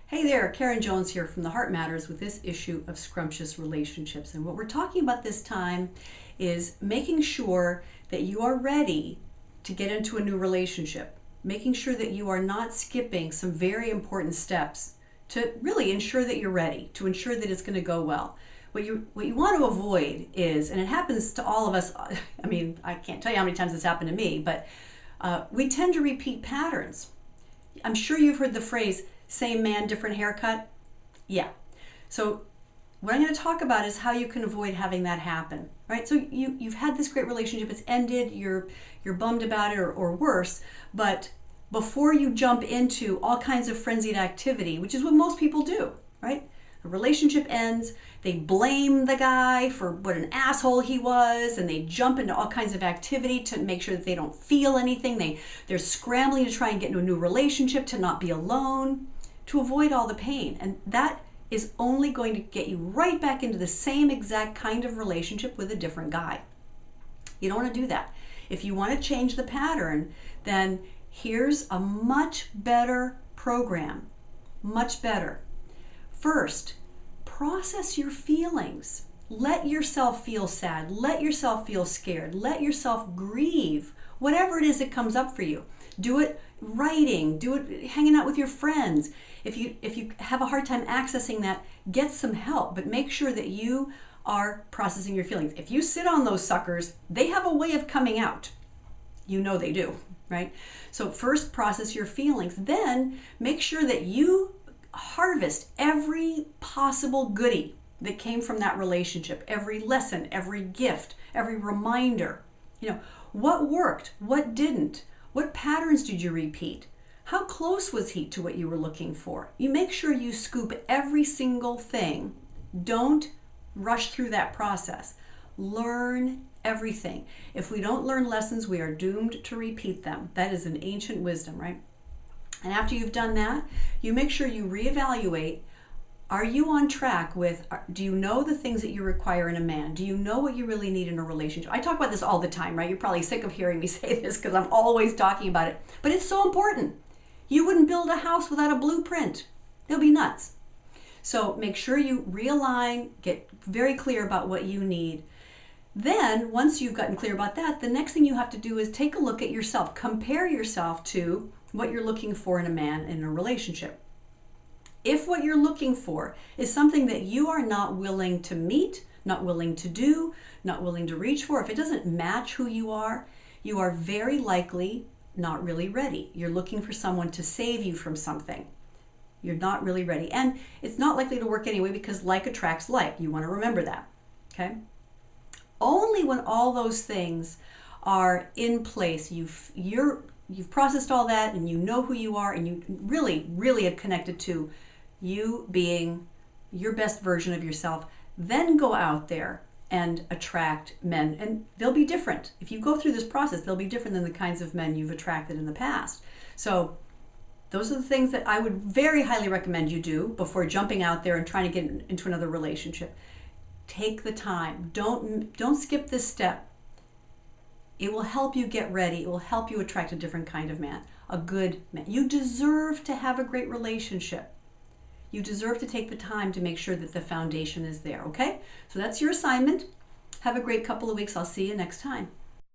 Hey there, Karen Jones here from The Heart Matters with this issue of scrumptious relationships. And what we're talking about this time is making sure that you are ready to get into a new relationship, making sure that you are not skipping some very important steps to really ensure that you're ready, to ensure that it's going to go well. What you want to avoid is, and it happens to all of us, I mean, I can't tell you how many times this happened to me, but we tend to repeat patterns. I'm sure you've heard the phrase, same man, different haircut. Yeah. So what I'm going to talk about is how you can avoid having that happen, right? So you've had this great relationship, it's ended, you're bummed about it or worse, but before you jump into all kinds of frenzied activity, which is what most people do, right? The relationship ends, they blame the guy for what an asshole he was, and they jump into all kinds of activity to make sure that they don't feel anything. They're scrambling to try and get into a new relationship, to not be alone, to avoid all the pain. And that is only going to get you right back into the same exact kind of relationship with a different guy. You don't want to do that. If you want to change the pattern, then here's a much better program. Much better. First, process your feelings. Let yourself feel sad. Let yourself feel scared. Let yourself grieve. Whatever it is that comes up for you. Do it writing. Do it hanging out with your friends. If you have a hard time accessing that, get some help. But make sure that you are processing your feelings. If you sit on those suckers, they have a way of coming out. You know they do, right? So first, process your feelings. Then make sure that you harvest every possible goodie that came from that relationship, every lesson, every gift, every reminder. What worked, what didn't, what patterns did you repeat, how close was he to what you were looking for. You make sure you scoop every single thing. Don't rush through that process. Learn everything. If we don't learn lessons, we are doomed to repeat them. That is an ancient wisdom, right? And after you've done that, you make sure you reevaluate. Are you on track with, do you know the things that you require in a man? Do you know what you really need in a relationship? I talk about this all the time, right? You're probably sick of hearing me say this because I'm always talking about it. But it's so important. You wouldn't build a house without a blueprint. It'll be nuts. So make sure you realign, get very clear about what you need. Then, once you've gotten clear about that, the next thing you have to do is take a look at yourself. Compare yourself to what you're looking for in a man in a relationship. If what you're looking for is something that you are not willing to meet, not willing to do, not willing to reach for, if it doesn't match who you are very likely not really ready. You're looking for someone to save you from something. You're not really ready. And it's not likely to work anyway because like attracts like. You want to remember that. Okay? Only when all those things are in place, you've processed all that and you know who you are and you really, really have connected to you being your best version of yourself, then go out there and attract men. And they'll be different. If you go through this process, they'll be different than the kinds of men you've attracted in the past. So those are the things that I would very highly recommend you do before jumping out there and trying to get into another relationship. Take the time. Don't skip this step. It will help you get ready. It will help you attract a different kind of man, a good man. You deserve to have a great relationship. You deserve to take the time to make sure that the foundation is there, okay? So that's your assignment. Have a great couple of weeks. I'll see you next time.